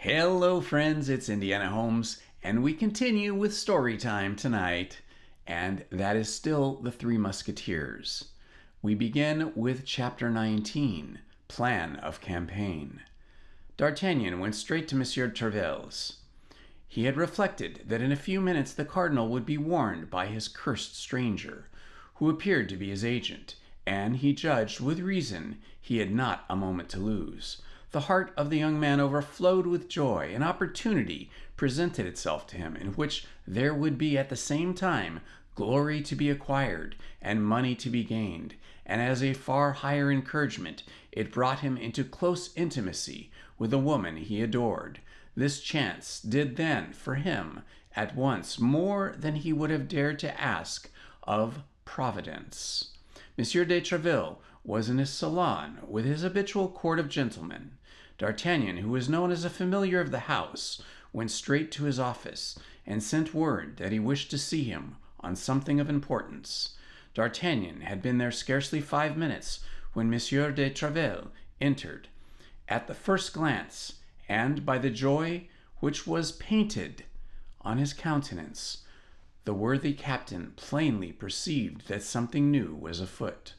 Hello, friends, it's Indiana Holmes, and we continue with story time tonight, and that is still The Three Musketeers. We begin with Chapter 19, Plan of Campaign. D'Artagnan went straight to Monsieur Tréville's. He had reflected that in a few minutes the cardinal would be warned by his cursed stranger, who appeared to be his agent, and he judged with reason he had not a moment to lose. The heart of the young man overflowed with joy. An opportunity presented itself to him in which there would be at the same time glory to be acquired and money to be gained, and as a far higher encouragement it brought him into close intimacy with a woman he adored. This chance did then for him at once more than he would have dared to ask of Providence. Monsieur de Tréville was in his salon with his habitual court of gentlemen. D'Artagnan, who was known as a familiar of the house, went straight to his office and sent word that he wished to see him on something of importance. D'Artagnan had been there scarcely 5 minutes when Monsieur de Tréville entered. At the first glance, and by the joy which was painted on his countenance, the worthy captain plainly perceived that something new was afoot.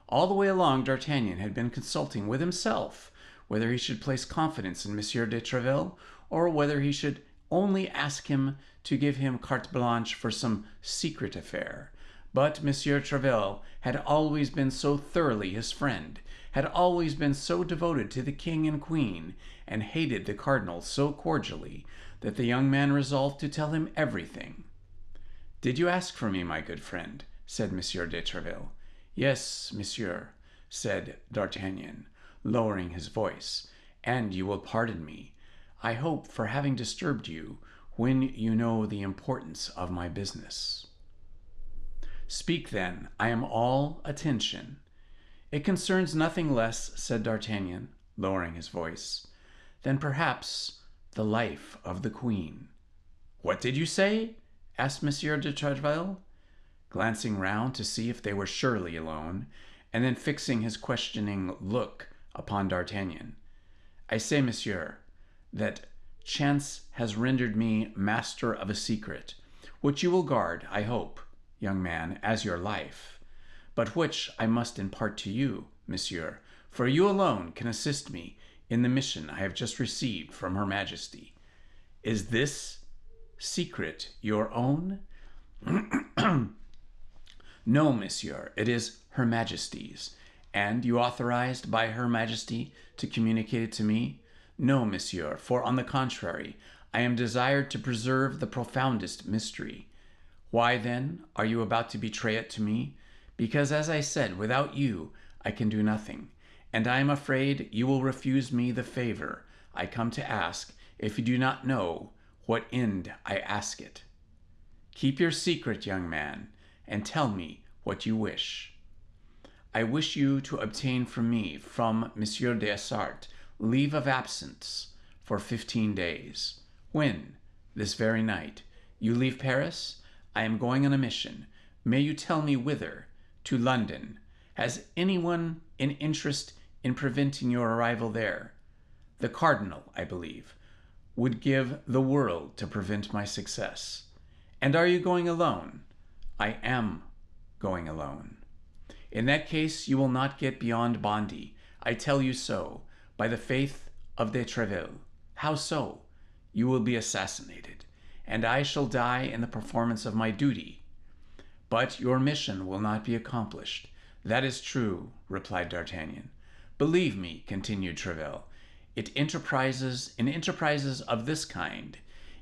All the way along, D'Artagnan had been consulting with himself whether he should place confidence in Monsieur de Tréville, or whether he should only ask him to give him carte blanche for some secret affair. But Monsieur Tréville had always been so thoroughly his friend, had always been so devoted to the king and queen, and hated the cardinal so cordially, that the young man resolved to tell him everything. "Did you ask for me, my good friend?" said Monsieur de Tréville. "Yes, monsieur," said D'Artagnan, lowering his voice, "and you will pardon me, I hope, for having disturbed you when you know the importance of my business." "Speak, then. I am all attention." "It concerns nothing less," said D'Artagnan, lowering his voice, "than perhaps the life of the queen." "What did you say?" asked Monsieur de Tréville, glancing round to see if they were surely alone, and then fixing his questioning look upon D'Artagnan. "I say, monsieur, that chance has rendered me master of a secret, which you will guard, I hope, young man, as your life, but which I must impart to you, monsieur, for you alone can assist me in the mission I have just received from Her Majesty. Is this secret your own?" "No, monsieur, it is Her Majesty's." "And you authorized by Her Majesty to communicate it to me?" "No, monsieur, for on the contrary, I am desired to preserve the profoundest mystery." "Why, then, are you about to betray it to me?" "Because, as I said, without you I can do nothing, and I am afraid you will refuse me the favor I come to ask if you do not know what end I ask it." "Keep your secret, young man, and tell me what you wish." "I wish you to obtain from me, from Monsieur Dessart, leave of absence for 15 days. When? This very night. You leave Paris? I am going on a mission. May you tell me whither? To London. Has anyone an interest in preventing your arrival there? The cardinal, I believe, would give the world to prevent my success. And are you going alone?" "I am going alone." "In that case you will not get beyond Bondy. I tell you so, by the faith of de Tréville." "How so?" "You will be assassinated, and I shall die in the performance of my duty." "But your mission will not be accomplished." "That is true," replied D'Artagnan. "Believe me," continued Tréville, in enterprises of this kind,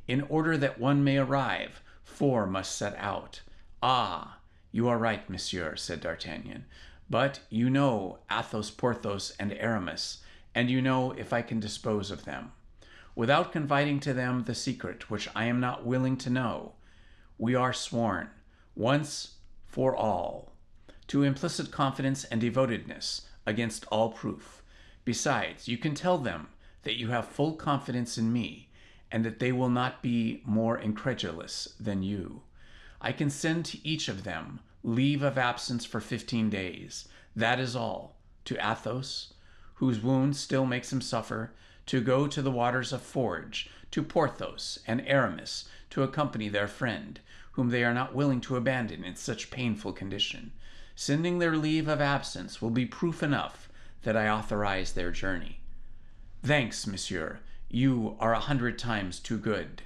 in order that one may arrive, 4 must set out." "Ah, you are right, monsieur," said D'Artagnan. "But you know Athos, Porthos, and Aramis, and you know if I can dispose of them, without confiding to them the secret which I am not willing to know. We are sworn, once for all, to implicit confidence and devotedness against all proof. Besides, you can tell them that you have full confidence in me, and that they will not be more incredulous than you. I can send to each of them leave of absence for 15 days. That is all. To Athos, whose wound still makes him suffer, to go to the waters of Forge, to Porthos and Aramis, to accompany their friend, whom they are not willing to abandon in such painful condition. Sending their leave of absence will be proof enough that I authorize their journey. Thanks, monsieur. You are 100 times too good.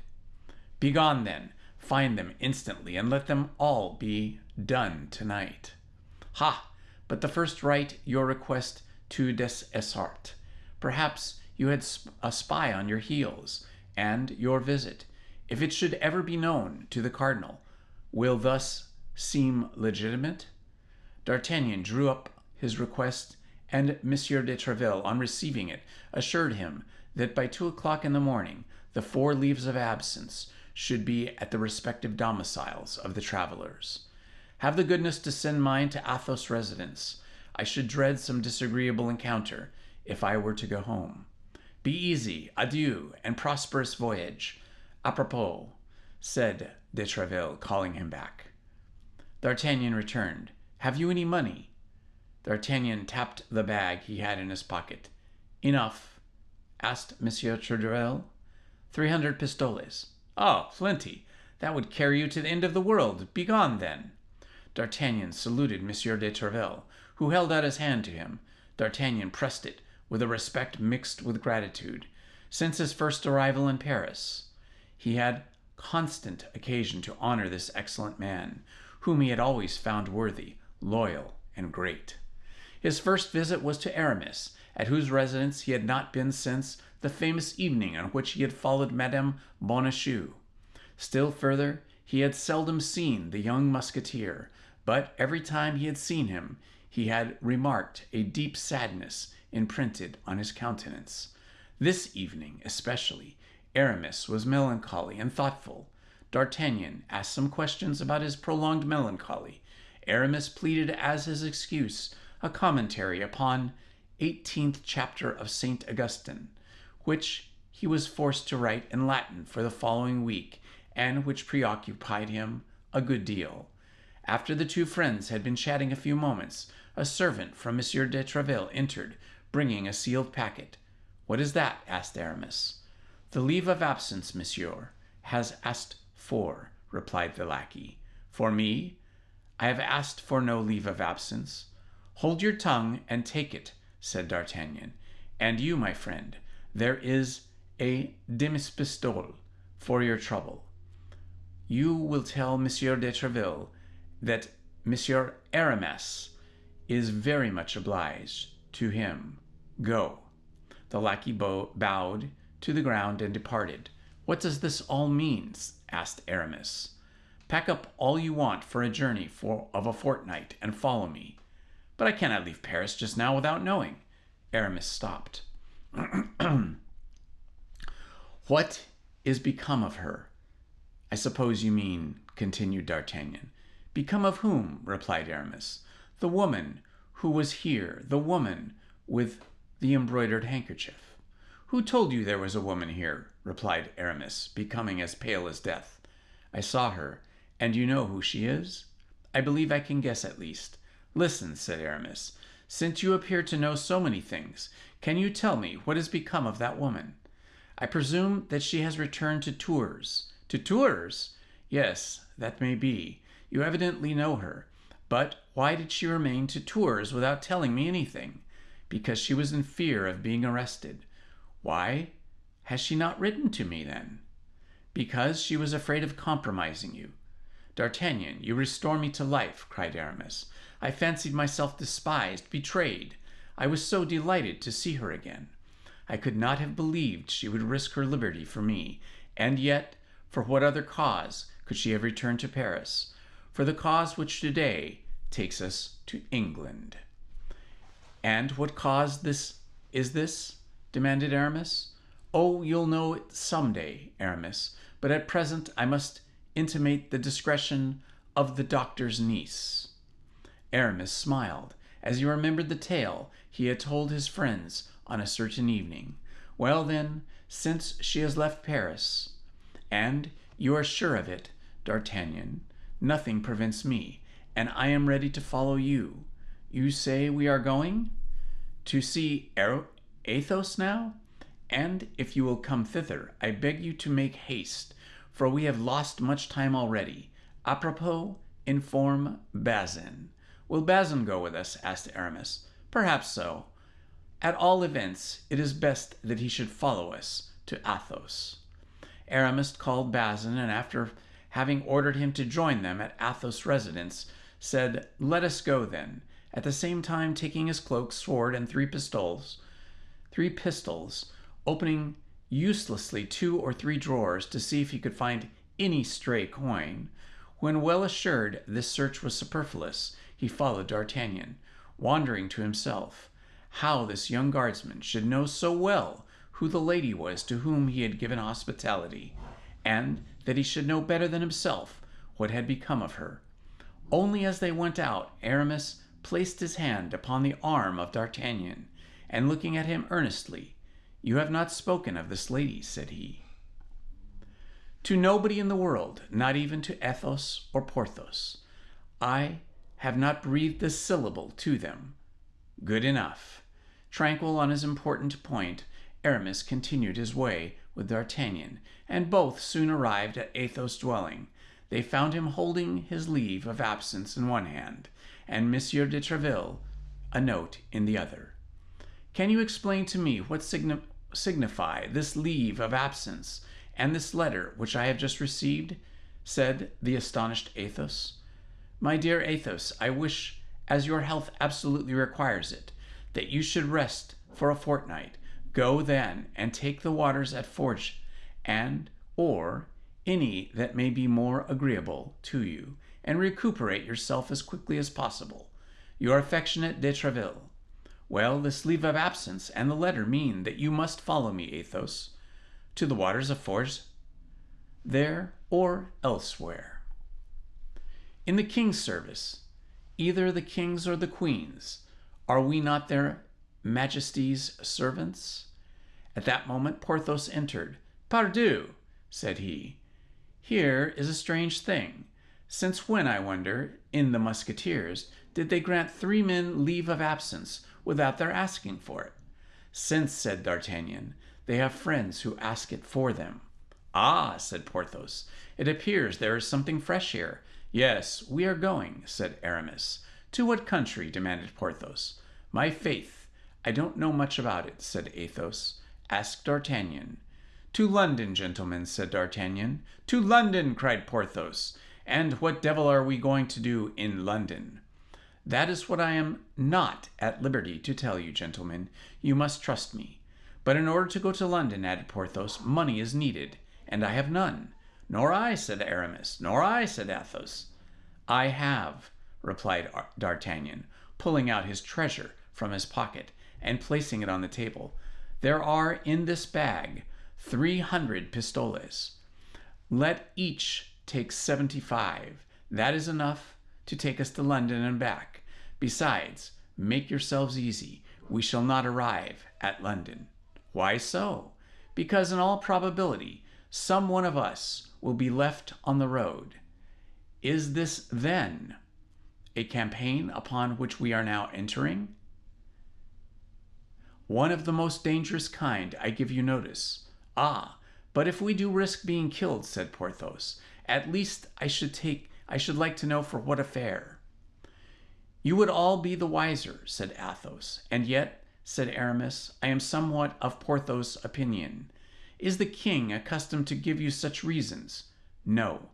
Begone, then. Find them instantly, and let them all be done tonight. Ha! But the first write your request to des Essart. Perhaps you had a spy on your heels, and your visit, if it should ever be known to the cardinal, will thus seem legitimate? D'Artagnan drew up his request, and Monsieur de Tréville, on receiving it, assured him that by 2 o'clock in the morning the 4 leaves of absence should be at the respective domiciles of the travelers. Have the goodness to send mine to Athos' residence. I should dread some disagreeable encounter if I were to go home. Be easy, adieu, and prosperous voyage. Apropos, said de Tréville, calling him back. D'Artagnan returned. Have you any money? D'Artagnan tapped the bag he had in his pocket. Enough, asked Monsieur Tréville. 300 pistoles. Oh, plenty. That would carry you to the end of the world. Begone, then. D'Artagnan saluted Monsieur de Tréville, who held out his hand to him. D'Artagnan pressed it with a respect mixed with gratitude. Since his first arrival in Paris, he had constant occasion to honor this excellent man, whom he had always found worthy, loyal, and great. His first visit was to Aramis, at whose residence he had not been since the famous evening on which he had followed Madame Bonacieux. Still further, he had seldom seen the young musketeer, but every time he had seen him, he had remarked a deep sadness imprinted on his countenance. This evening, especially, Aramis was melancholy and thoughtful. D'Artagnan asked some questions about his prolonged melancholy. Aramis pleaded as his excuse a commentary upon 18th chapter of St. Augustine, which he was forced to write in Latin for the following week, and which preoccupied him a good deal. After the 2 friends had been chatting a few moments, a servant from Monsieur de Tréville entered, bringing a sealed packet. "What is that?" asked Aramis. "The leave of absence, monsieur, has asked for," replied the lackey. "For me? I have asked for no leave of absence." "Hold your tongue and take it," said D'Artagnan. "And you, my friend, there is a demi-pistole for your trouble. You will tell Monsieur de Tréville that Monsieur Aramis is very much obliged to him. Go." The lackey bowed to the ground and departed. "What does this all mean?" asked Aramis. "Pack up all you want for a journey of a fortnight and follow me." "But I cannot leave Paris just now without knowing." Aramis stopped. "What is become of her? I suppose you mean," continued D'Artagnan. "Become of whom?" replied Aramis. "The woman who was here, the woman with the embroidered handkerchief." "Who told you there was a woman here?" replied Aramis, becoming as pale as death. "I saw her, and you know who she is?" "I believe I can guess at least." "Listen," said Aramis. "Since you appear to know so many things, can you tell me what has become of that woman?" "I presume that she has returned to Tours." "To Tours?" "Yes, that may be. You evidently know her. But why did she remain to Tours without telling me anything?" "Because she was in fear of being arrested." "Why has she not written to me, then?" "Because she was afraid of compromising you." "D'Artagnan, you restore me to life," cried Aramis. "I fancied myself despised, betrayed. I was so delighted to see her again. I could not have believed she would risk her liberty for me. And yet, for what other cause could she have returned to Paris? For the cause which today takes us to England." "And what cause is this?" demanded Aramis. "Oh, you'll know it some day, Aramis, but at present I must intimate the discretion of the doctor's niece." Aramis smiled, as he remembered the tale he had told his friends on a certain evening. "Well, then, since she has left Paris, and you are sure of it, D'Artagnan, nothing prevents me, and I am ready to follow you. You say we are going to see Athos now?" And if you will come thither, I beg you to make haste, for we have lost much time already. Apropos, inform Bazin." "Will Bazin go with us?" asked Aramis. "Perhaps so. At all events, it is best that he should follow us to Athos." Aramis called Bazin, and after having ordered him to join them at Athos' residence, said, "Let us go then," at the same time taking his cloak, sword, and three pistols, opening uselessly 2 or 3 drawers to see if he could find any stray coin. When well assured this search was superfluous, he followed D'Artagnan, wondering to himself how this young guardsman should know so well who the lady was to whom he had given hospitality, and that he should know better than himself what had become of her. Only as they went out, Aramis placed his hand upon the arm of D'Artagnan, and looking at him earnestly, "You have not spoken of this lady," said he. "To nobody in the world, not even to Athos or Porthos. I have not breathed a syllable to them." "Good enough." Tranquil on his important point, Aramis continued his way with D'Artagnan, and both soon arrived at Athos' dwelling. They found him holding his leave of absence in one hand, and Monsieur de Tréville a note in the other. "Can you explain to me what signify this leave of absence and this letter which I have just received?" said the astonished Athos. "My dear Athos, I wish, as your health absolutely requires it, that you should rest for a fortnight. Go then and take the waters at Forges, or any that may be more agreeable to you, and recuperate yourself as quickly as possible. Your affectionate de Tréville." "Well, this leave of absence and the letter mean that you must follow me, Athos." "To the waters of Forges?" "There or elsewhere." "In the king's service, either the king's or the queen's. Are we not their majesties' servants?" At that moment Porthos entered. "Pardieu," said he, "here is a strange thing. Since when, I wonder, in the Musketeers, did they grant 3 men leave of absence without their asking for it?" "Since," said D'Artagnan, "they have friends who ask it for them." "Ah," said Porthos, "it appears there is something fresh here." "Yes, we are going," said Aramis. "To what country?" demanded Porthos. "My faith, I don't know much about it," said Athos. "Ask D'Artagnan." "To London, gentlemen," said D'Artagnan. "To London!" cried Porthos. "And what devil are we going to do in London?" "That is what I am not at liberty to tell you, gentlemen. You must trust me. But in order to go to London," added Porthos, "money is needed, and I have none." "Nor I," said Aramis. "Nor I," said Athos. "I have," replied D'Artagnan, pulling out his treasure from his pocket and placing it on the table. "There are in this bag 300 pistoles. Let each take 75. That is enough to take us to London and back. Besides, make yourselves easy. We shall not arrive at London." "Why so?" "Because in all probability some one of us will be left on the road." "Is this, then, a campaign upon which we are now entering?" "One of the most dangerous kind, I give you notice." "Ah, but if we do risk being killed," said Porthos, "at least I should like to know for what affair." "You would all be the wiser," said Athos. "And yet," said Aramis, "I am somewhat of Porthos' opinion. Is the king accustomed to give you such reasons?" "No.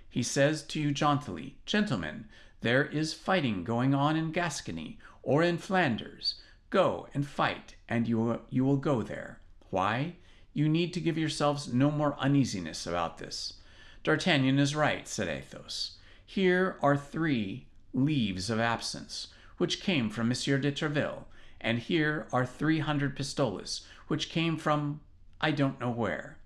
He says to you jauntily, 'Gentlemen, there is fighting going on in Gascony or in Flanders. Go and fight, and you will go there. Why? You need to give yourselves no more uneasiness about this." "D'Artagnan is right," said Athos. "Here are 3 leaves of absence, which came from Monsieur de Tréville, and here are 300 pistoles, which came from I don't know where.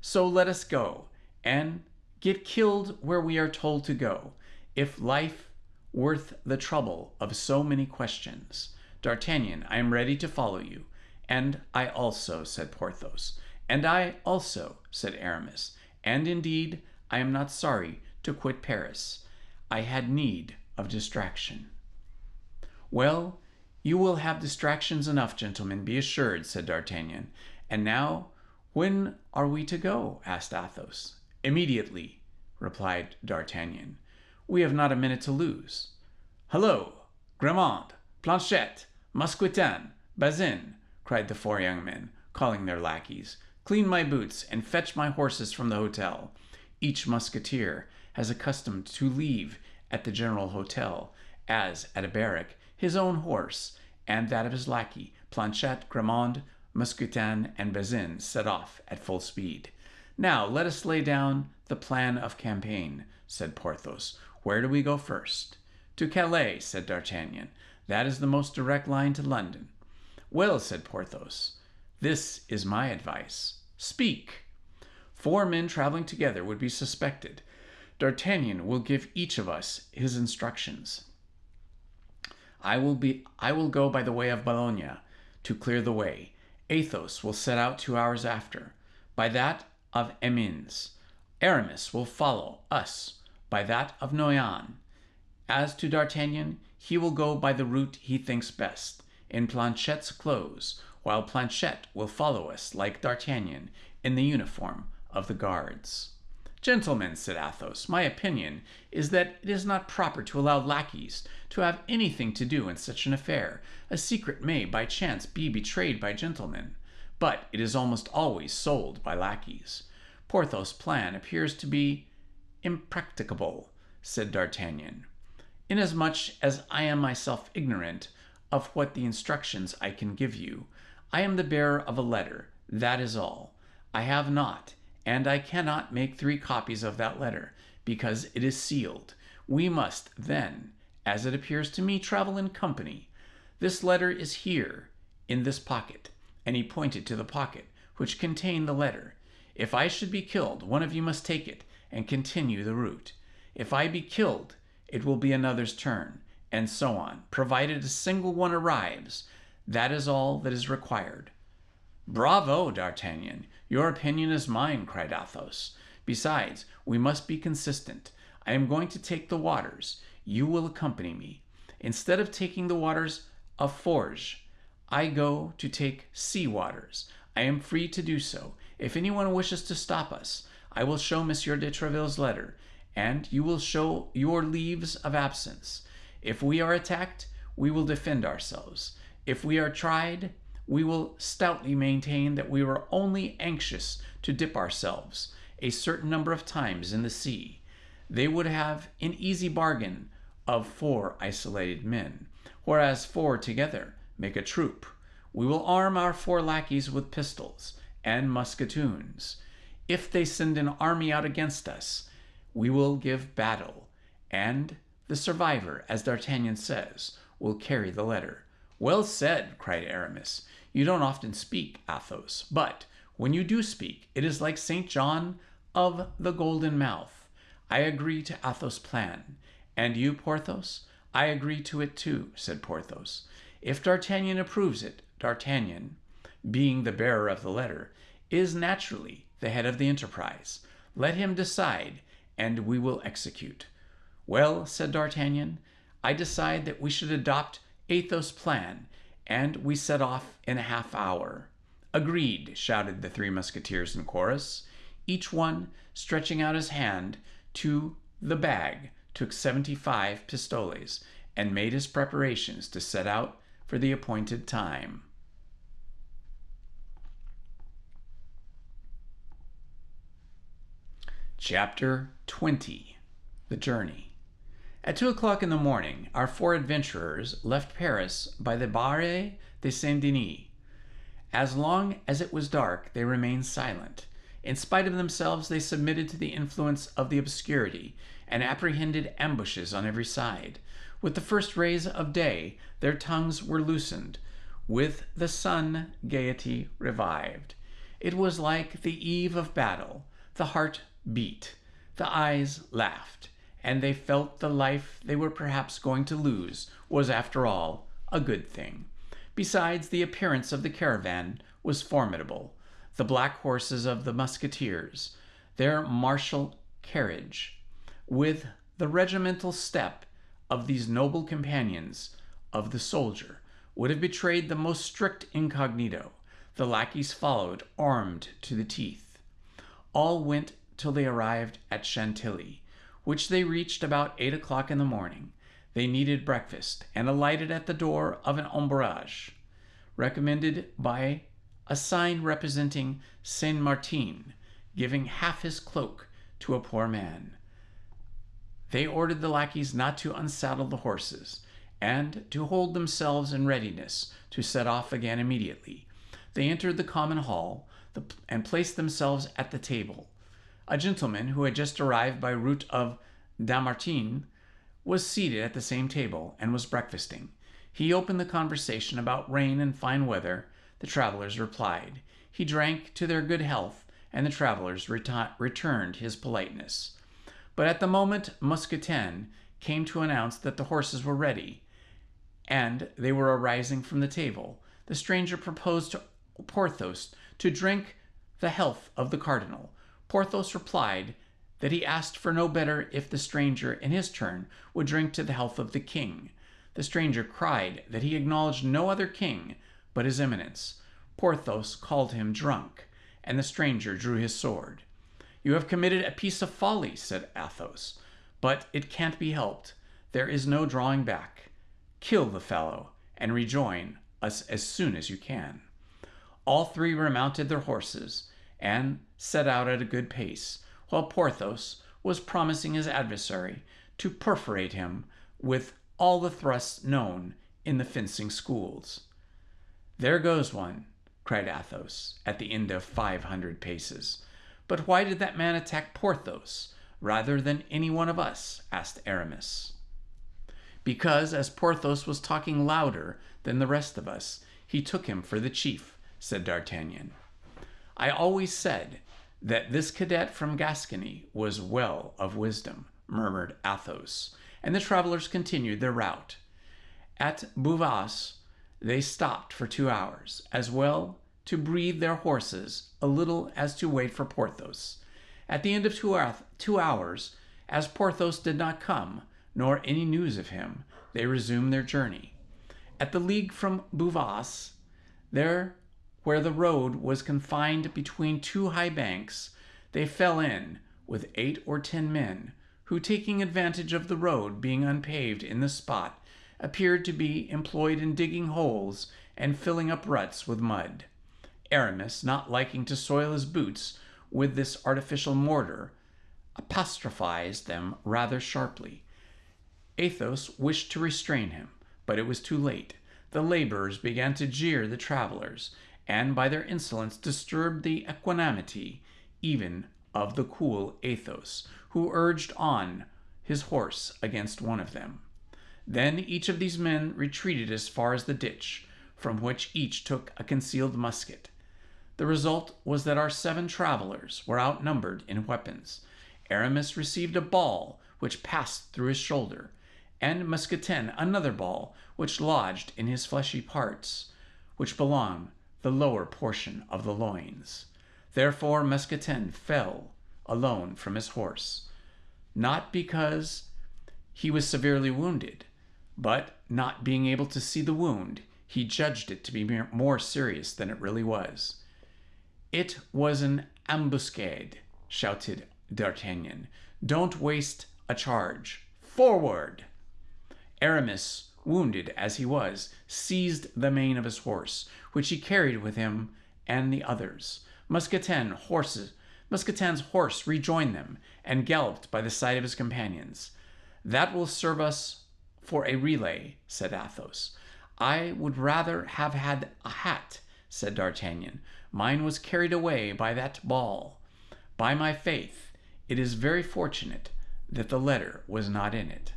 So let us go, and get killed where we are told to go, if life worth the trouble of so many questions. D'Artagnan, I am ready to follow you." "And I also," said Porthos. "And I also," said Aramis. "And indeed, I am not sorry to quit Paris. I had need of distraction." "Well, you will have distractions enough, gentlemen, be assured," said D'Artagnan. And now, when are we to go? Asked Athos. Immediately, replied D'Artagnan. We have not a minute to lose. Hello, Grimaud, Planchet, Mousquetin, Bazin, cried the four young men, calling their lackeys. Clean my boots and fetch my horses from the hotel. Each musketeer has accustomed to leave at the general hotel, as at a barrack, his own horse, and that of his lackey. Planchet, Grimaud, Mousquetin, and Bazin set off at full speed. Now let us lay down the plan of campaign, said Porthos. Where do we go first? To Calais, said D'Artagnan. That is the most direct line to London. Well, said Porthos, this is my advice. Speak. 4 men traveling together would be suspected. D'Artagnan will give each of us his instructions. I will go by the way of Boulogne to clear the way. Athos will set out 2 hours after, by that of Amiens. Aramis will follow us by that of Noyon. As to D'Artagnan, he will go by the route he thinks best, in Planchet's clothes, while Planchet will follow us like D'Artagnan in the uniform of the guards. Gentlemen, said Athos, my opinion is that it is not proper to allow lackeys to have anything to do in such an affair. A secret may, by chance, be betrayed by gentlemen, but it is almost always sold by lackeys. Porthos' plan appears to be impracticable, said D'Artagnan, inasmuch as I am myself ignorant of what the instructions I can give you. I am the bearer of a letter, that is all. I have not, and I cannot make 3 copies of that letter, because it is sealed. We must, then, as it appears to me, travel in company. This letter is here, in this pocket, and he pointed to the pocket which contained the letter. If I should be killed, one of you must take it and continue the route. If I be killed, it will be another's turn, and so on, provided a single one arrives. That is all that is required. Bravo, D'Artagnan! Your opinion is mine, cried Athos. Besides, we must be consistent. I am going to take the waters. You will accompany me. Instead of taking the waters of Forges, I go to take sea waters. I am free to do so. If anyone wishes to stop us, I will show Monsieur de Tréville's letter, and you will show your leaves of absence. If we are attacked, we will defend ourselves. If we are tried, we will stoutly maintain that we were only anxious to dip ourselves a certain number of times in the sea. They would have an easy bargain of 4 isolated men, whereas 4 together make a troop. We will arm our 4 lackeys with pistols and musketoons. If they send an army out against us, we will give battle, and the survivor, as D'Artagnan says, will carry the letter. Well said, cried Aramis. You don't often speak, Athos, but when you do speak, it is like St. John of the Golden Mouth. I agree to Athos' plan. And you, Porthos? I agree to it too, said Porthos. If D'Artagnan approves it, D'Artagnan, being the bearer of the letter, is naturally the head of the enterprise. Let him decide, and we will execute. Well, said D'Artagnan, I decide that we should adopt Athos' plan, and we set off in a half hour. Agreed, shouted the 3 musketeers in chorus. Each one, stretching out his hand to the bag, took 75 pistoles, and made his preparations to set out for the appointed time. Chapter 20. The Journey. At 2 o'clock in the morning, our 4 adventurers left Paris by the Barre de Saint-Denis. As long as it was dark, they remained silent. In spite of themselves, they submitted to the influence of the obscurity and apprehended ambushes on every side. With the first rays of day, their tongues were loosened. With the sun, gaiety revived. It was like the eve of battle. The heart beat. The eyes laughed. And they felt the life they were perhaps going to lose was, after all, a good thing. Besides, the appearance of the caravan was formidable. The black horses of the Musketeers, their martial carriage, with the regimental step of these noble companions of the soldier, would have betrayed the most strict incognito. The lackeys followed, armed to the teeth. All went till they arrived at Chantilly, which they reached about 8 o'clock in the morning. They needed breakfast, and alighted at the door of an auberge, recommended by a sign representing Saint Martin, giving half his cloak to a poor man. They ordered the lackeys not to unsaddle the horses, and to hold themselves in readiness to set off again immediately. They entered the common hall, and placed themselves at the table. A gentleman who had just arrived by route of Dammartin was seated at the same table, and was breakfasting. He opened the conversation about rain and fine weather. The travelers replied. He drank to their good health, and the travelers returned his politeness. But at the moment Musketeers came to announce that the horses were ready, and they were arising from the table, the stranger proposed to Porthos to drink the health of the cardinal. Porthos replied that he asked for no better if the stranger, in his turn, would drink to the health of the king. The stranger cried that he acknowledged no other king but his eminence. Porthos called him drunk, and the stranger drew his sword. "You have committed a piece of folly," said Athos, "but it can't be helped. There is no drawing back. Kill the fellow, and rejoin us as soon as you can." All three remounted their horses, and set out at a good pace, while Porthos was promising his adversary to perforate him with all the thrusts known in the fencing schools. "There goes one," cried Athos, at the end of 500 paces. "But why did that man attack Porthos rather than any one of us?" asked Aramis. "Because, as Porthos was talking louder than the rest of us, he took him for the chief," said D'Artagnan. "I always said that this cadet from Gascony was well of wisdom," murmured Athos, and the travelers continued their route. At Bouvas they stopped for 2 hours, as well to breathe their horses a little as to wait for Porthos. At the end of 2 hours, as Porthos did not come, nor any news of him, they resumed their journey. At the league from Bouvas, there where the road was confined between two high banks, they fell in with 8 or 10 men, who, taking advantage of the road being unpaved in the spot, appeared to be employed in digging holes and filling up ruts with mud. Aramis, not liking to soil his boots with this artificial mortar, apostrophized them rather sharply. Athos wished to restrain him, but it was too late. The laborers began to jeer the travelers, and by their insolence disturbed the equanimity even of the cool Athos, who urged on his horse against one of them. Then each of these men retreated as far as the ditch, from which each took a concealed musket. The result was that our 7 travelers were outnumbered in weapons. Aramis received a ball which passed through his shoulder, and Musketeers another ball which lodged in his fleshy parts, which belong the lower portion of the loins. Therefore Musketeers fell alone from his horse, not because he was severely wounded, but not being able to see the wound, he judged it to be more serious than it really was. "It was an ambuscade," shouted D'Artagnan. "Don't waste a charge. Forward!" Aramis, wounded as he was, seized the mane of his horse, which he carried with him and the others. Musketeers' horse rejoined them, and galloped by the side of his companions. "That will serve us for a relay," said Athos. "I would rather have had a hat," said D'Artagnan. "Mine was carried away by that ball. By my faith, it is very fortunate that the letter was not in it."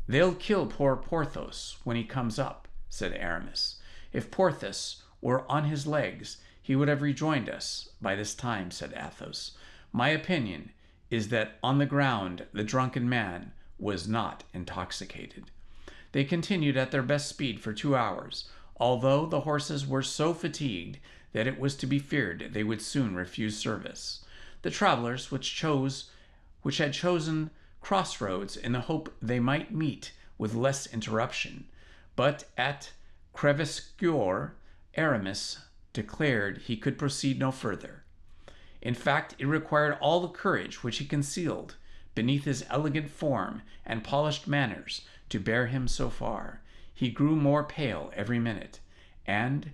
"They'll kill poor Porthos when he comes up," said Aramis. "If Porthos were on his legs, he would have rejoined us by this time," said Athos. "My opinion is that on the ground the drunken man was not intoxicated." They continued at their best speed for 2 hours, although the horses were so fatigued that it was to be feared they would soon refuse service. The travelers, which had chosen crossroads in the hope they might meet with less interruption, but at Crèvescoeur, Aramis declared he could proceed no further. In fact, it required all the courage which he concealed beneath his elegant form and polished manners to bear him so far. He grew more pale every minute, and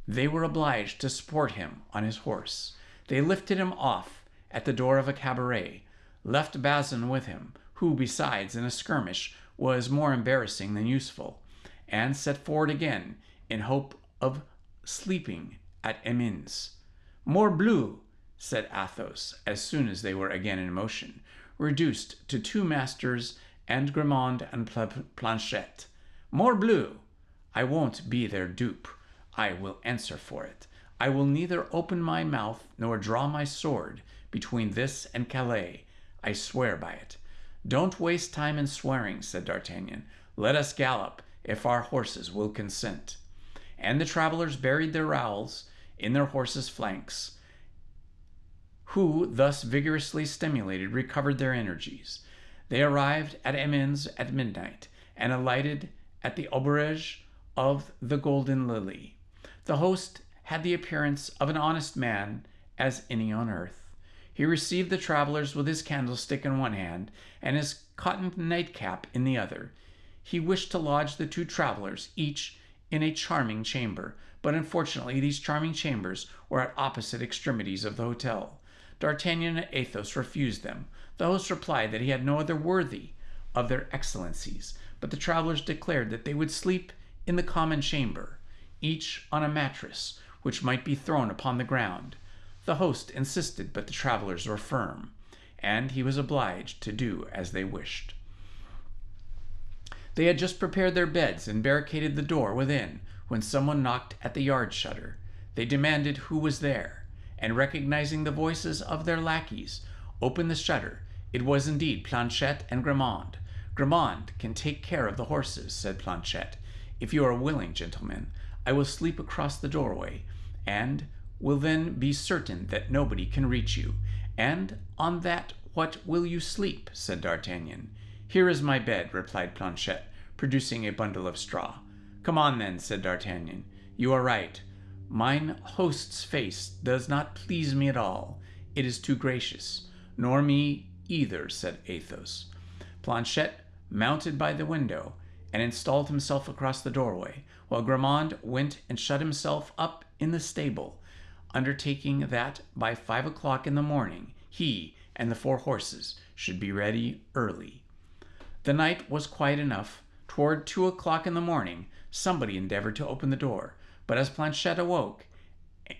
they were obliged to support him on his horse. They lifted him off at the door of a cabaret, left Bazin with him, who, besides, in a skirmish, was more embarrassing than useful, and set forward again in hope of sleeping at Amiens. Morbleu, said Athos, as soon as they were again in motion, reduced to two masters and Grimaud and Planchet. Morbleu, I won't be their dupe. I will answer for it. I will neither open my mouth nor draw my sword between this and Calais. I swear by it. Don't waste time in swearing, said D'Artagnan. Let us gallop, if our horses will consent. And the travelers buried their rowels in their horses' flanks, who, thus vigorously stimulated, recovered their energies. They arrived at Amiens at midnight, and alighted at the auberge of the Golden Lily. The host had the appearance of an honest man as any on earth. He received the travelers with his candlestick in one hand and his cotton nightcap in the other. He wished to lodge the two travelers, each in a charming chamber, but unfortunately these charming chambers were at opposite extremities of the hotel. D'Artagnan and Athos refused them. The host replied that he had no other worthy of their excellencies, but the travelers declared that they would sleep in the common chamber, each on a mattress which might be thrown upon the ground. The host insisted, but the travelers were firm, and he was obliged to do as they wished. They had just prepared their beds and barricaded the door within when someone knocked at the yard shutter. They demanded who was there, and recognizing the voices of their lackeys, opened the shutter. It was indeed Planchet and Grimaud. Grimaud can take care of the horses, said Planchet. If you are willing, gentlemen, I will sleep across the doorway, and will then be certain that nobody can reach you. And on that what will you sleep? Said D'Artagnan. Here is my bed, replied Planchet, producing a bundle of straw. Come on then, said D'Artagnan. You are right. Mine host's face does not please me at all. It is too gracious. Nor me either, said Athos. Planchet mounted by the window and installed himself across the doorway, while Grimaud went and shut himself up in the stable, undertaking that by 5 o'clock in the morning he and the 4 horses should be ready early. The night was quiet enough. Toward 2 o'clock in the morning, somebody endeavored to open the door, but as Planchet awoke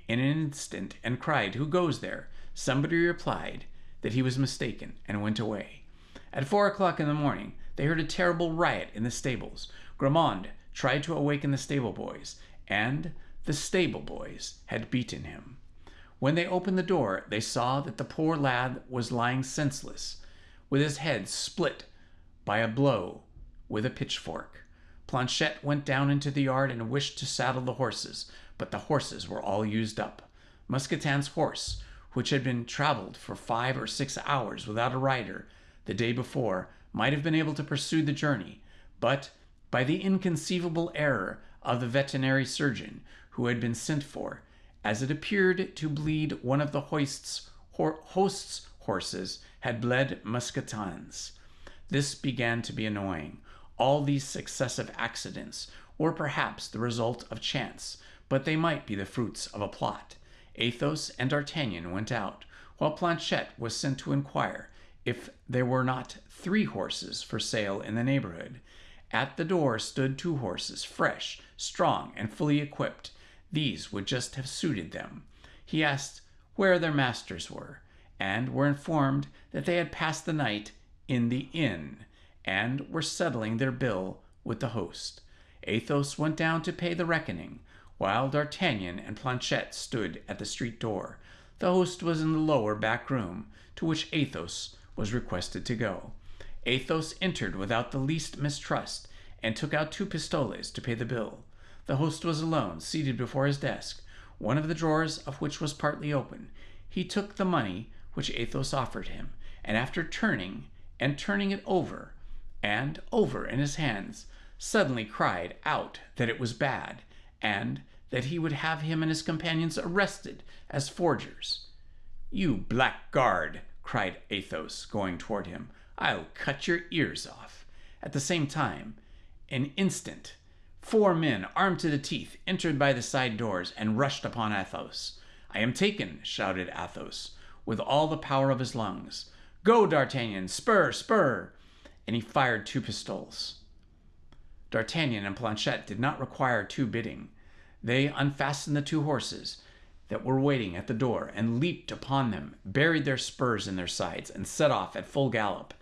in an instant and cried, "Who goes there?" somebody replied that he was mistaken and went away. At 4 o'clock in the morning, they heard a terrible riot in the stables. Grimaud tried to awaken the stable boys, and the stable boys had beaten him. When they opened the door, they saw that the poor lad was lying senseless, with his head split by a blow with a pitchfork. Planchet went down into the yard and wished to saddle the horses, but the horses were all used up. Mousquetin's horse, which had been traveled for 5 or 6 hours without a rider the day before, might have been able to pursue the journey, but by the inconceivable error of the veterinary surgeon who had been sent for, as it appeared to bleed one of the host's horses, had bled Mousquetin's. This began to be annoying. All these successive accidents were perhaps the result of chance, but they might be the fruits of a plot. Athos and D'Artagnan went out, while Planchet was sent to inquire if there were not 3 horses for sale in the neighborhood. At the door stood 2 horses, fresh, strong, and fully equipped. These would just have suited them. He asked where their masters were, and were informed that they had passed the night in the inn, and were settling their bill with the host. Athos went down to pay the reckoning, while D'Artagnan and Planchet stood at the street door. The host was in the lower back room, to which Athos was requested to go. Athos entered without the least mistrust, and took out 2 pistoles to pay the bill. The host was alone, seated before his desk, one of the drawers of which was partly open. He took the money which Athos offered him, and after turning it over and over in his hands, suddenly cried out that it was bad, and that he would have him and his companions arrested as forgers. "You blackguard!" cried Athos, going toward him. "I'll cut your ears off." At the same time, an instant, 4 men, armed to the teeth, entered by the side doors and rushed upon Athos. "I am taken!" shouted Athos, with all the power of his lungs. "Go, D'Artagnan! Spur! Spur!" And he fired 2 pistols. D'Artagnan and Planchet did not require 2 bidding. They unfastened the 2 horses that were waiting at the door and leaped upon them, buried their spurs in their sides, and set off at full gallop.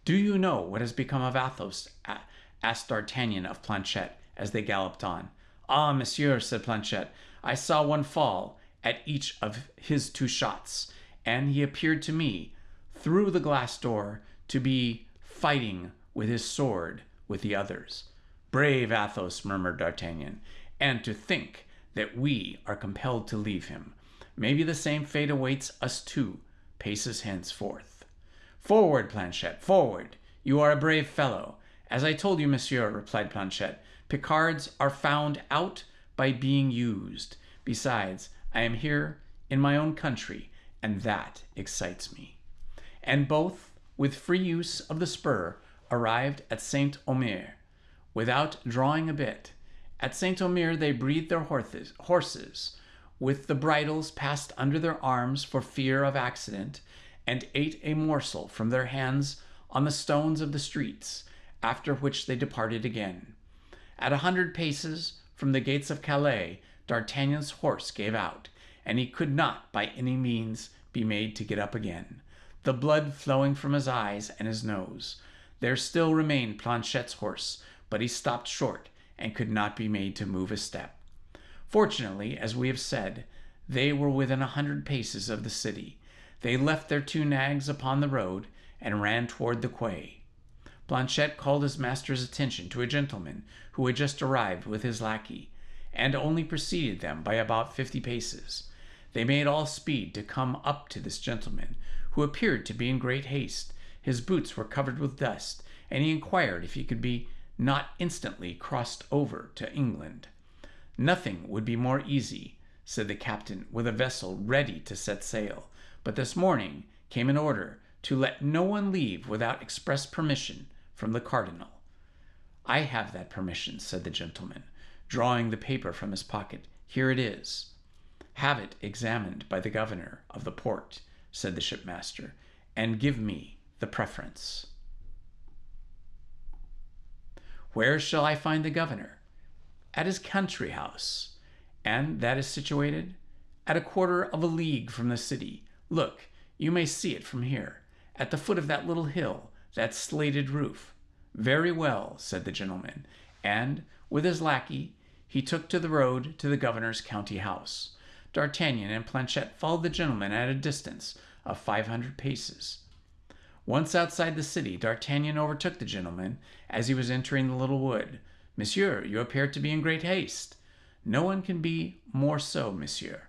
"Do you know what has become of Athos?" asked D'Artagnan of Planchet as they galloped on. "Ah, monsieur," said Planchet, "I saw one fall at each of his 2 shots, and he appeared to me, through the glass door, to be fighting with his sword with the others." "Brave Athos," murmured D'Artagnan, "and to think that we are compelled to leave him. Maybe the same fate awaits us 2 paces henceforth." "Forward, Planchet, forward! You are a brave fellow." "As I told you, monsieur," replied Planchet, "Picards are found out by being used. Besides, I am here in my own country, and that excites me." And both, with free use of the spur, arrived at Saint-Omer without drawing a bit. At Saint-Omer they breathed their horses, with the bridles passed under their arms for fear of accident, and ate a morsel from their hands on the stones of the streets, after which they departed again. At 100 paces from the gates of Calais, D'Artagnan's horse gave out, and he could not by any means be made to get up again, the blood flowing from his eyes and his nose. There still remained Planchet's horse, but he stopped short and could not be made to move a step. Fortunately, as we have said, they were within 100 paces of the city. They left their 2 nags upon the road and ran toward the quay. Planchet called his master's attention to a gentleman who had just arrived with his lackey, and only preceded them by about 50 paces. They made all speed to come up to this gentleman, who appeared to be in great haste. His boots were covered with dust, and he inquired if he could be not instantly crossed over to England. "Nothing would be more easy," said the captain, "with a vessel ready to set sail. But this morning came an order to let no one leave without express permission from the cardinal." "I have that permission," said the gentleman, drawing the paper from his pocket. "Here it is." "Have it examined by the governor of the port," said the shipmaster, "and give me the preference." "Where shall I find the governor?" "At his country house." "And that is situated?" "At a quarter of a league from the city. Look, you may see it from here, at the foot of that little hill, that slated roof." "Very well," said the gentleman, and, with his lackey, he took to the road to the governor's county house. D'Artagnan and Planchet followed the gentleman at a distance of 500 paces. Once outside the city, D'Artagnan overtook the gentleman as he was entering the little wood. "Monsieur, you appear to be in great haste." "No one can be more so, monsieur."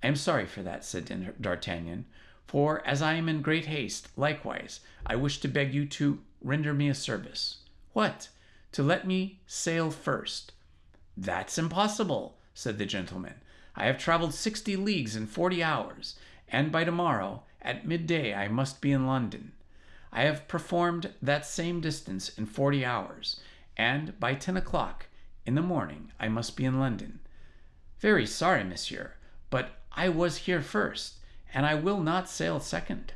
"I am sorry for that," said D'Artagnan, "for as I am in great haste, likewise, I wish to beg you to render me a service." "What?" "To let me sail first." "That's impossible," said the gentleman. "I have traveled 60 leagues in 40 hours, and by tomorrow, at midday, I must be in London. I have performed that same distance in 40 hours, and by 10 o'clock in the morning, I must be in London." "Very sorry, monsieur, but I was here first, and I will not sail second."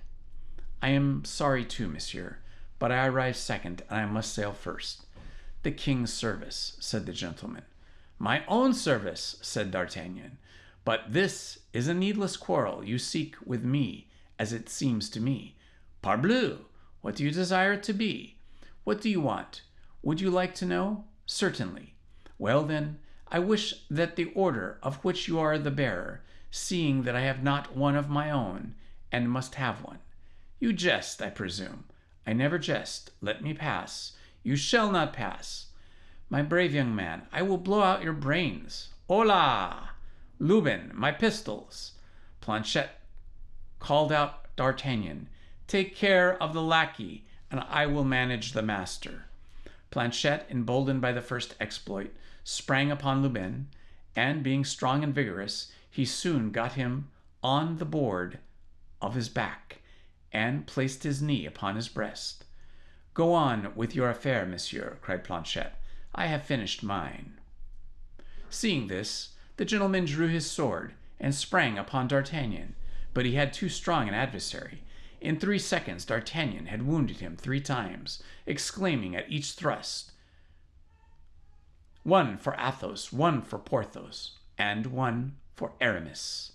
"I am sorry too, monsieur, but I arrived second, and I must sail first." "The king's service," said the gentleman. "My own service," said D'Artagnan. "But this is a needless quarrel you seek with me, as it seems to me." "Parbleu! What do you desire it to be? What do you want? Would you like to know?" "Certainly." "Well, then, I wish that the order of which you are the bearer, seeing that I have not one of my own, and must have one." "You jest, I presume." "I never jest. Let me pass." "You shall not pass." "My brave young man, I will blow out your brains." "Hola! Lubin, my pistols." Planchet called out D'Artagnan, "Take care of the lackey, and I will manage the master." Planchet, emboldened by the first exploit, sprang upon Lubin, and being strong and vigorous, he soon got him on the board of his back, and placed his knee upon his breast. "Go on with your affair, monsieur," cried Planchet. "I have finished mine." Seeing this, the gentleman drew his sword and sprang upon D'Artagnan, but he had too strong an adversary. In 3 seconds D'Artagnan had wounded him 3 times, exclaiming at each thrust, "One for Athos, one for Porthos, and one for Aramis."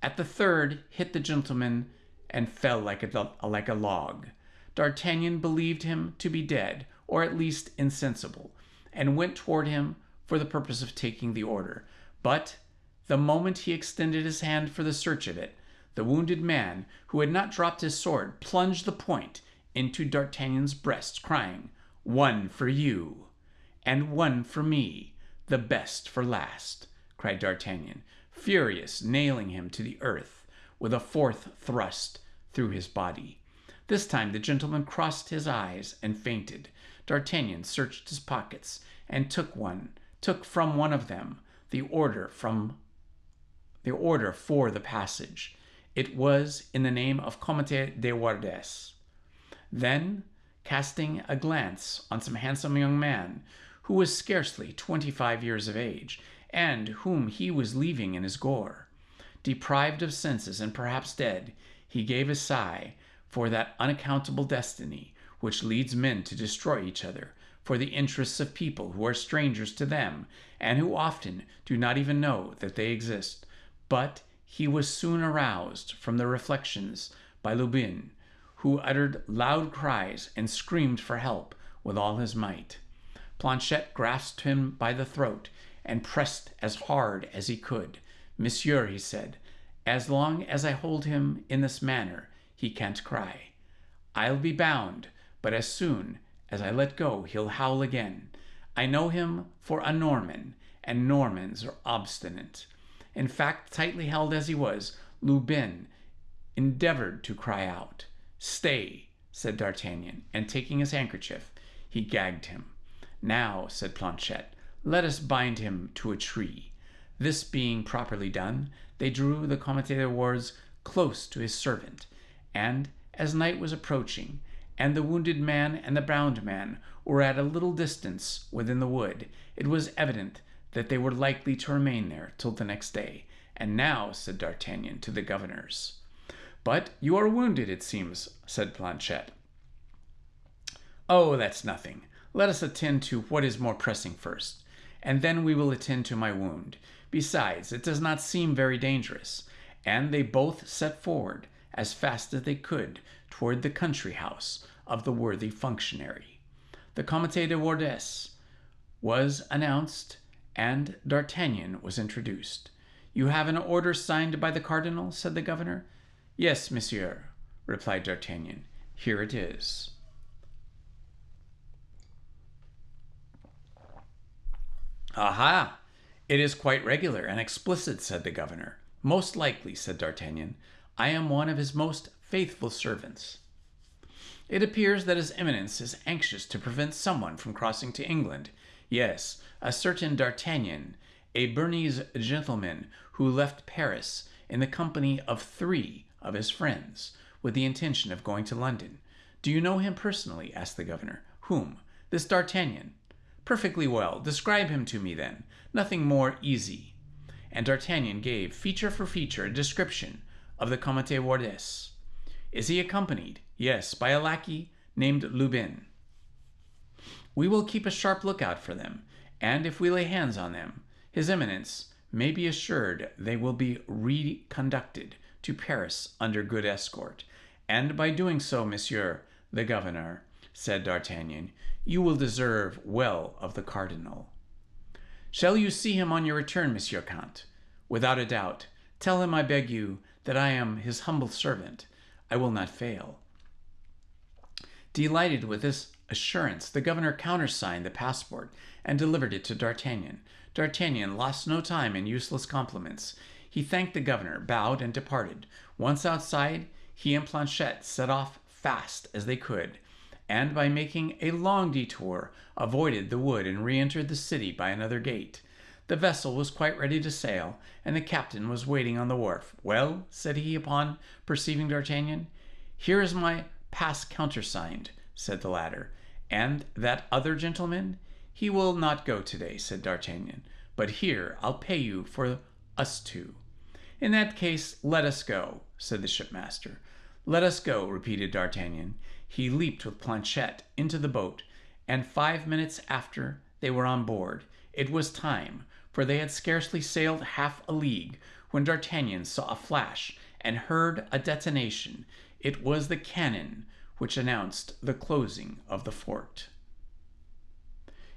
At the third hit the gentleman and fell like a log. D'Artagnan believed him to be dead, or at least insensible, and went toward him for the purpose of taking the order. But the moment he extended his hand for the search of it, the wounded man, who had not dropped his sword, plunged the point into D'Artagnan's breast, crying, "One for you, and one for me, the best for last," cried D'Artagnan, furious, nailing him to the earth with a 4th thrust through his body. This time the gentleman crossed his eyes and fainted. D'Artagnan searched his pockets and took from one of them the order for the passage. It was in the name of Comte de Wardes. Then, casting a glance on some handsome young man, who was scarcely 25 years of age, and whom he was leaving in his gore, deprived of senses and perhaps dead, he gave a sigh for that unaccountable destiny which leads men to destroy each other for the interests of people who are strangers to them and who often do not even know that they exist. But he was soon aroused from the reflections by Lubin, who uttered loud cries and screamed for help with all his might. Planchet grasped him by the throat and pressed as hard as he could. "Monsieur," he said, "as long as I hold him in this manner, he can't cry. I'll be bound, but as soon as I let go, he'll howl again. I know him for a Norman, and Normans are obstinate." In fact, tightly held as he was, Lubin endeavored to cry out. "Stay," said D'Artagnan, and taking his handkerchief, he gagged him. "Now," said Planchet, "let us bind him to a tree." This being properly done, they drew the Comte de Wardes close to his servant, and as night was approaching, and the wounded man and the bound man were at a little distance within the wood, it was evident that they were likely to remain there till the next day. "And now," said D'Artagnan to the governors. "But you are wounded, it seems," said Planchet. "Oh, that's nothing. Let us attend to what is more pressing first, and then we will attend to my wound. Besides, it does not seem very dangerous." And they both set forward as fast as they could toward the country house of the worthy functionary. The Comte de Wardes was announced, and D'Artagnan was introduced. "You have an order signed by the cardinal?" said the governor. "Yes, monsieur," replied D'Artagnan. "Here it is." "Aha! It is quite regular and explicit," said the governor. "Most likely," said D'Artagnan. "I am one of his most faithful servants. It appears that his eminence is anxious to prevent someone from crossing to England. Yes, a certain D'Artagnan, a Bernese gentleman who left Paris in the company of 3 of his friends, with the intention of going to London." "Do you know him personally?" asked the governor. "Whom?" "This D'Artagnan." "Perfectly well. Describe him to me, then. Nothing more easy." And D'Artagnan gave, feature for feature, a description of the Comte de Wardes. "Is he accompanied?" "Yes, by a lackey named Lubin." "We will keep a sharp lookout for them, and if we lay hands on them, his eminence may be assured they will be reconducted to Paris under good escort. And by doing so, monsieur the governor," said D'Artagnan, "you will deserve well of the cardinal." "Shall you see him on your return, Monsieur Count?" "Without a doubt. Tell him, I beg you, that I am his humble servant. I will not fail." Delighted with this assurance, the governor countersigned the passport and delivered it to D'Artagnan. D'Artagnan lost no time in useless compliments. He thanked the governor, bowed, and departed. Once outside, he and Planchet set off fast as they could, and by making a long detour, avoided the wood and re-entered the city by another gate. The vessel was quite ready to sail, and the captain was waiting on the wharf. "Well," said he, upon perceiving D'Artagnan. "Here is my pass countersigned," said the latter. "And that other gentleman?" "He will not go today," said D'Artagnan. "But here, I'll pay you for us two." "In that case, let us go," said the shipmaster. "Let us go," repeated D'Artagnan. He leaped with Planchet into the boat, and 5 minutes after they were on board. It was time, for they had scarcely sailed half a league, when D'Artagnan saw a flash and heard a detonation. It was the cannon which announced the closing of the fort.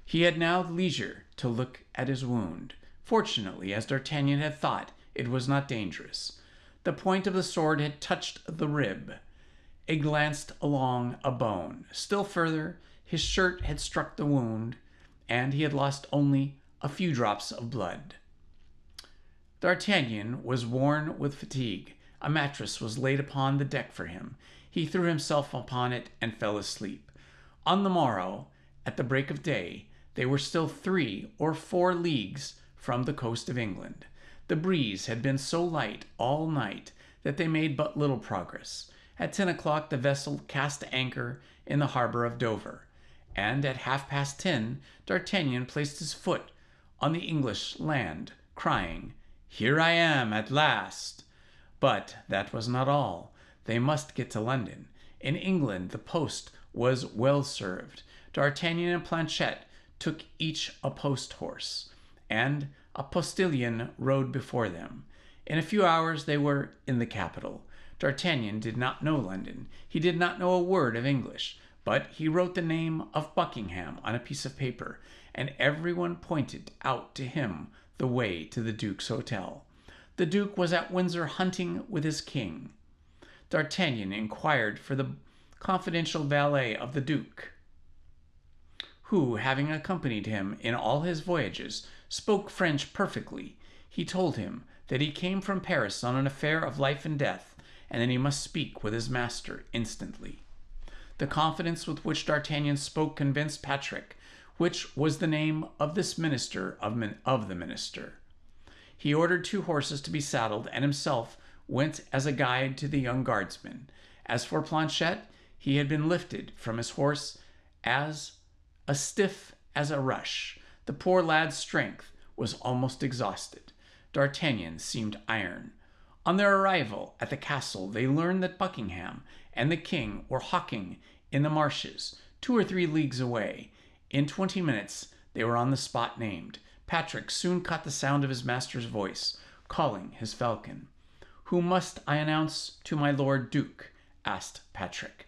He had now leisure to look at his wound. Fortunately, as D'Artagnan had thought, it was not dangerous. The point of the sword had touched the rib. It glanced along a bone. Still further, his shirt had struck the wound, and he had lost only a few drops of blood. D'Artagnan was worn with fatigue. A mattress was laid upon the deck for him. He threw himself upon it and fell asleep. On the morrow, at the break of day, they were still 3 or 4 leagues from the coast of England. The breeze had been so light all night that they made but little progress. At 10 o'clock the vessel cast anchor in the harbor of Dover, and at 10:30 D'Artagnan placed his foot on the English land, crying, "Here I am at last!" But that was not all. They must get to London. In England the post was well served. D'Artagnan and Planchet took each a post horse, and a postilion rode before them. In a few hours they were in the capital. D'Artagnan did not know London. He did not know a word of English, but he wrote the name of Buckingham on a piece of paper, and everyone pointed out to him the way to the Duke's hotel. The Duke was at Windsor hunting with his king. D'Artagnan inquired for the confidential valet of the Duke, who, having accompanied him in all his voyages, spoke French perfectly. He told him that he came from Paris on an affair of life and death, and that he must speak with his master instantly. The confidence with which D'Artagnan spoke convinced Patrick, which was the name of this minister of the minister. He ordered 2 horses to be saddled, and himself went as a guide to the young guardsman. As for Planchet, he had been lifted from his horse as stiff as a rush. The poor lad's strength was almost exhausted. D'Artagnan seemed iron. On their arrival at the castle, they learned that Buckingham and the king were hawking in the marshes, 2 or 3 leagues away. In 20 minutes, they were on the spot named. Patrick soon caught the sound of his master's voice, calling his falcon. "Who must I announce to my Lord Duke?" asked Patrick.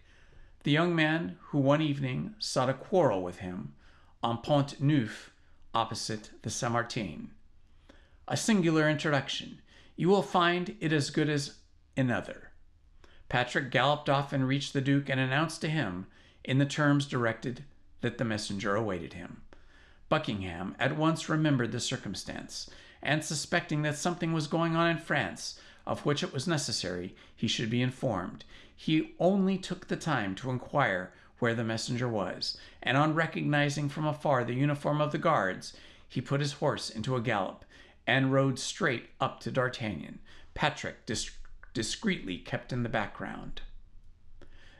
The young man who one evening sought a quarrel with him on Pont Neuf, opposite the Saint Martin. A singular introduction. You will find it as good as another. Patrick galloped off and reached the Duke and announced to him, in the terms directed, that the messenger awaited him. Buckingham at once remembered the circumstance, and suspecting that something was going on in France, of which it was necessary he should be informed, he only took the time to inquire where the messenger was, and on recognizing from afar the uniform of the guards, he put his horse into a gallop, and rode straight up to D'Artagnan. Patrick discreetly kept in the background.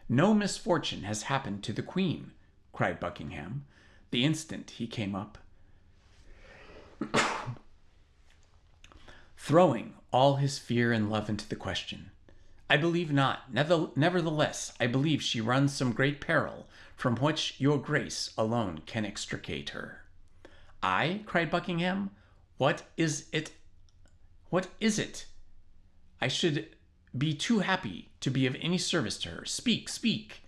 "No misfortune has happened to the Queen," cried Buckingham, the instant he came up, throwing all his fear and love into the question. "I believe not. Nevertheless, I believe she runs some great peril, from which your grace alone can extricate her." "I?" cried Buckingham. What is it? What is it? I should be too happy to be of any service to her. Speak, speak."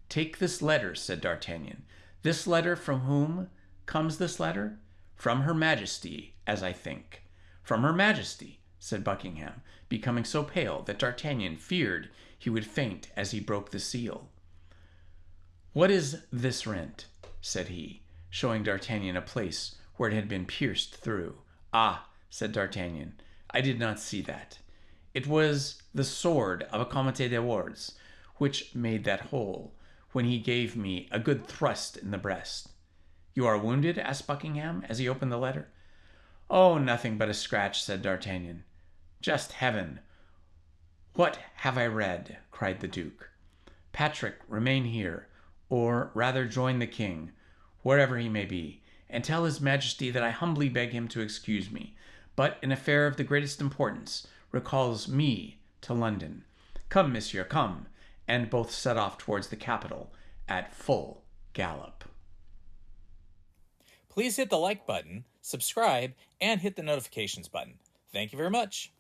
"Take this letter," said D'Artagnan. "This letter? From whom comes this letter?" "From her Majesty, as I think." "From her Majesty," said Buckingham, becoming so pale that D'Artagnan feared he would faint as he broke the seal. "What is this rent?" said he, showing D'Artagnan a place where it had been pierced through. "Ah," said D'Artagnan, "I did not see that. It was the sword of a Comte de Wardes which made that hole, when he gave me a good thrust in the breast." "You are wounded?" asked Buckingham, as he opened the letter. Oh, nothing but a scratch, said D'Artagnan. Just heaven! What have I read? Cried the duke. Patrick, remain here, or rather join the king, wherever he may be, and tell his majesty that I humbly beg him to excuse me, but an affair of the greatest importance recalls me to London. Come, monsieur, come, and both set off towards the capital at full gallop. Please hit the like button, subscribe, and hit the notifications button. Thank you very much.